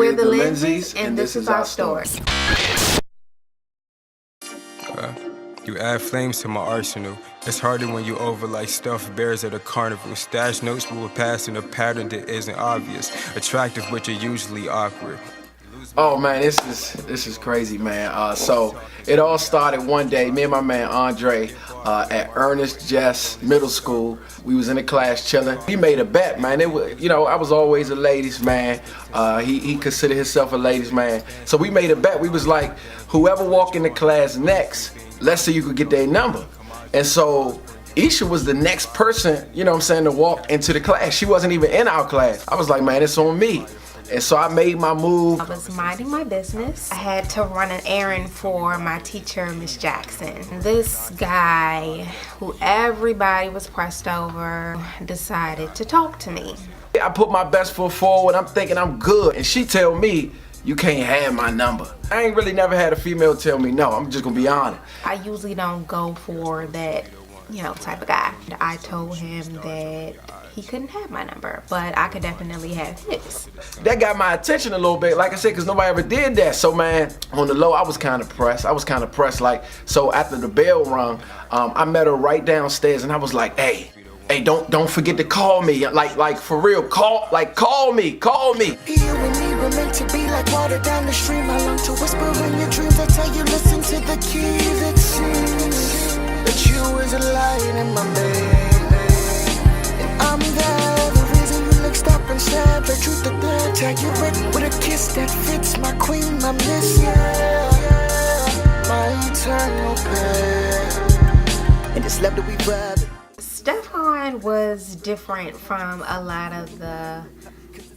We're the Lindsays, and this is our story. You add flames to my arsenal. It's harder when you over like stuffed bears at a carnival. Stash notes but will pass in a pattern that isn't obvious. Attractive but you're usually awkward. Oh man, this is crazy, man. So it all started one day. Me and my man Andre at Ernest Jess Middle School. We was in the class chilling. He made a bet, man. It was, I was always a ladies man. He considered himself a ladies man. So we made a bet. We was like, whoever walk in the class next, let's see you could get their number. And so Esha was the next person, to walk into the class. She wasn't even in our class. I was like, man, it's on me. And so I made my move. I was minding my business. I had to run an errand for my teacher, Miss Jackson. This guy, who everybody was pressed over, decided to talk to me. I put my best foot forward. I'm thinking I'm good. And she tell me, you can't have my number. I ain't really never had a female tell me no. I'm just gonna be honest. I usually don't go for that, type of guy. I told him that he couldn't have my number, but I could definitely have his. That got my attention a little bit, like I said, because nobody ever did that. So man, on the low, I was kind of pressed. So after the bell rung, I met her right downstairs and I was like, hey, don't forget to call me. Like for real, call me. You and me were meant to be like water down the stream. I long to whisper in your dreams. I tell you, listen to the keys. It seems that you is a light in my bed. I'm there, the reason you look, stop and stare. The truth of that, tag you with a kiss that fits my queen, my miss, my eternal pair. And this love that we vibe. Stephawn was different from a lot of the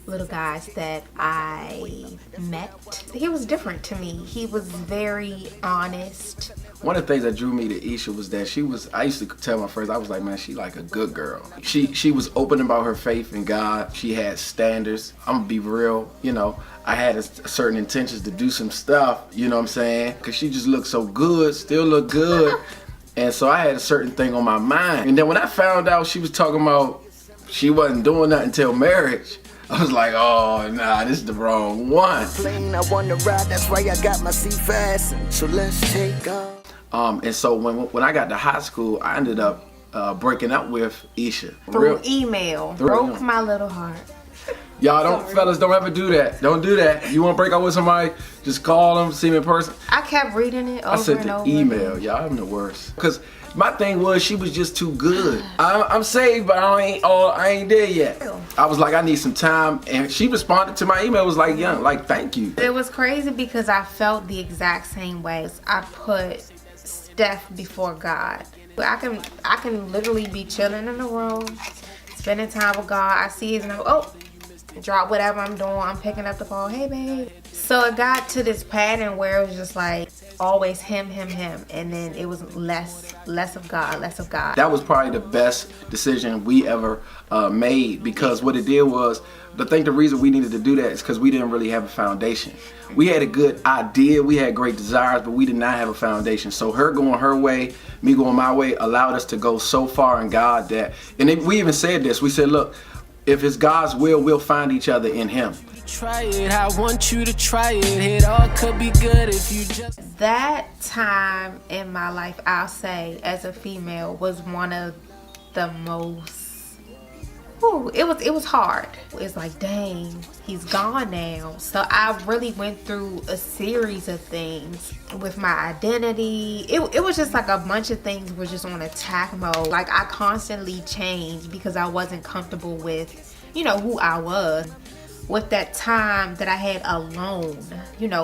little guys that I met. He was different to me. He was very honest. One of the things that drew me to Esha was that I used to tell my friends, I was like, man, she like a good girl. She was open about her faith in God. She had standards. I'm gonna be real, I had a certain intentions to do some stuff, you know what I'm saying? Cause she just looked so good, still look good. And so I had a certain thing on my mind. And then when I found out she was talking about she wasn't doing nothing until marriage, I was like, oh, nah, this is the wrong one. Plane, I want to ride, that's why I got my seat fastened. So let's take off. And so when I got to high school, I ended up breaking up with Esha. Through email. Broke my little heart. Y'all fellas, don't ever do that. Don't do that. You want to break up with somebody, just call them, see them in person. I kept reading it over and over. I sent the email. Y'all, I'm the worst. Because my thing was she was just too good. I'm saved, but I ain't there yet. I was like, I need some time. And she responded to my email, was like, thank you. It was crazy because I felt the exact same way. I put Steph before God. I can literally be chilling in the room, spending time with God. I see his number. Drop whatever I'm doing. I'm picking up the phone. Hey, babe. So it got to this pattern where it was just like always him. And then it was less of God. That was probably the best decision we ever made, because what it did was, I think the reason we needed to do that is because we didn't really have a foundation. We had a good idea, we had great desires, but we did not have a foundation. So her going her way, me going my way, allowed us to go so far in God we even said this, we said, look, if it's God's will, we'll find each other in him. Try it, I want you to try it. It all could be good if you just... That time in my life, I'll say, as a female, was one of the most... it was hard. It's like, dang, he's gone now. So I really went through a series of things with my identity. It was just like a bunch of things were just on attack mode. Like I constantly changed because I wasn't comfortable with, who I was. With that time that I had alone,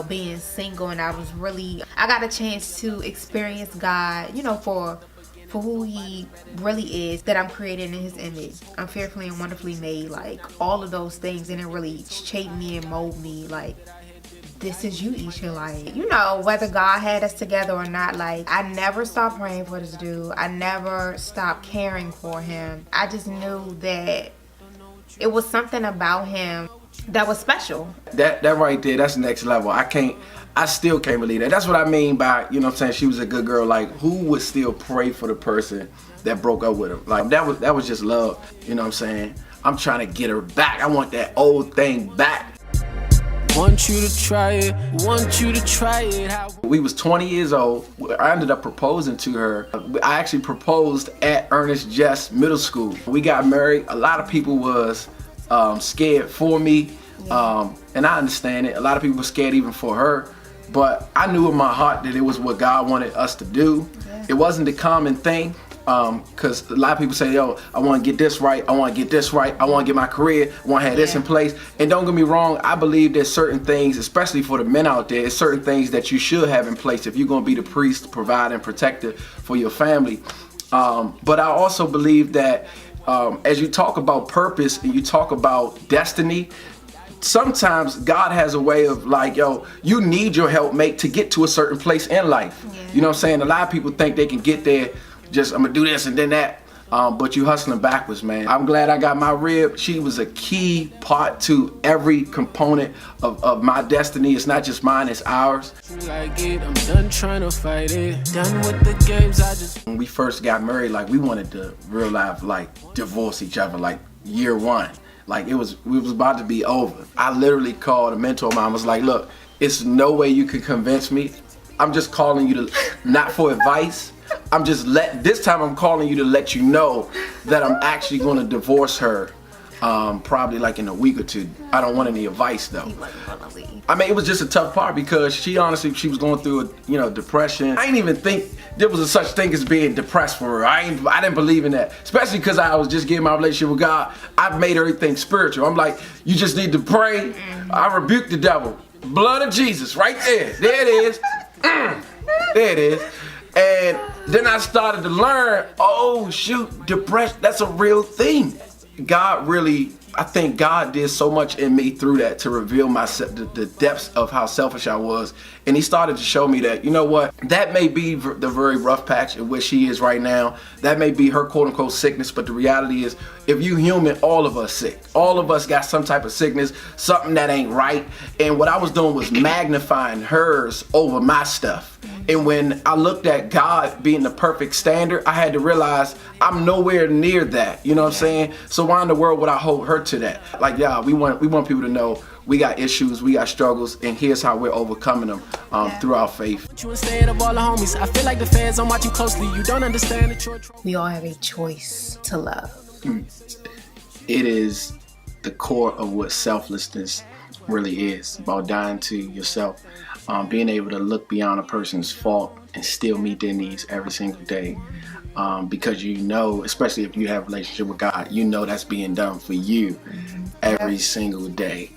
being single, and I got a chance to experience God, for who he really is, that I'm created in his image. I'm fearfully and wonderfully made, like all of those things, and it really shaped me and molded me, like, this is you, Esha. Like, whether God had us together or not, like, I never stopped praying for this dude. I never stopped caring for him. I just knew that it was something about him that was special. That right there, that's next level. I still can't believe that. That's what I mean by, she was a good girl. Like, who would still pray for the person that broke up with her? Like, that was just love. I'm trying to get her back. I want that old thing back. Want you to try it, want you to try it. We was 20 years old. I ended up proposing to her. I actually proposed at Ernest Jess Middle School. We got married. A lot of people was scared for me, and I understand it. A lot of people were scared even for her, but I knew in my heart that it was what God wanted us to do. It wasn't the common thing. Because a lot of people say, yo, I want to get this right, I want to get this right, I want to get my career, I want to have this in place. And don't get me wrong, I believe there's certain things, especially for the men out there, there's certain things that you should have in place if you're going to be the priest, provider, and protector for your family. But I also believe that as you talk about purpose and you talk about destiny, sometimes God has a way of like, yo, you need your helpmate to get to a certain place in life. You know what I'm saying? A lot of people think they can get there just, I'm gonna do this and then that, but you hustling backwards, man. I'm glad I got my rib. She was a key part to every component of my destiny. It's not just mine, it's ours. I'm done trying to fight it. Done with the games. When we first got married, like we wanted to real life, like divorce each other, like year one. Like we was about to be over. I literally called a mentor of mine. I was like, look, it's no way you can convince me. I'm just calling you to, not for advice. This time I'm calling you to let you know that I'm actually going to divorce her probably like in a week or two. I don't want any advice though. He wasn't gonna leave. I mean, it was just a tough part because she was going through depression. I didn't even think there was a such thing as being depressed for her. I didn't believe in that, especially because I was just getting my relationship with God. I've made everything spiritual. I'm like, you just need to pray. I rebuke the devil. Blood of Jesus, right there. There it is. There it is. And then I started to learn, oh shoot, depression, that's a real thing. I think God did so much in me through that to reveal the depths of how selfish I was. And he started to show me that, you know what, that may be the very rough patch in which she is right now. That may be her quote unquote sickness, but the reality is, if you human, all of us sick. All of us got some type of sickness, something that ain't right. And what I was doing was magnifying hers over my stuff. And when I looked at God being the perfect standard, I had to realize I'm nowhere near that. You know what I'm saying? So why in the world would I hold her to that? Like, yeah, we want people to know we got issues, we got struggles, and here's how we're overcoming them through our faith. You instead of all the homies. I feel like the fans don't watch you closely. You don't understand that you're We all have a choice to love. It is the core of what selflessness really is, about dying to yourself, being able to look beyond a person's fault and still meet their needs every single day, because you know, especially if you have a relationship with God, you know that's being done for you every single day.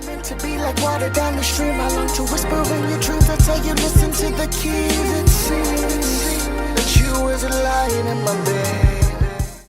Meant to be like water down the stream. I learned to whisper in your dreams. I tell you, listen to the key that sings that you is a lion in my bed.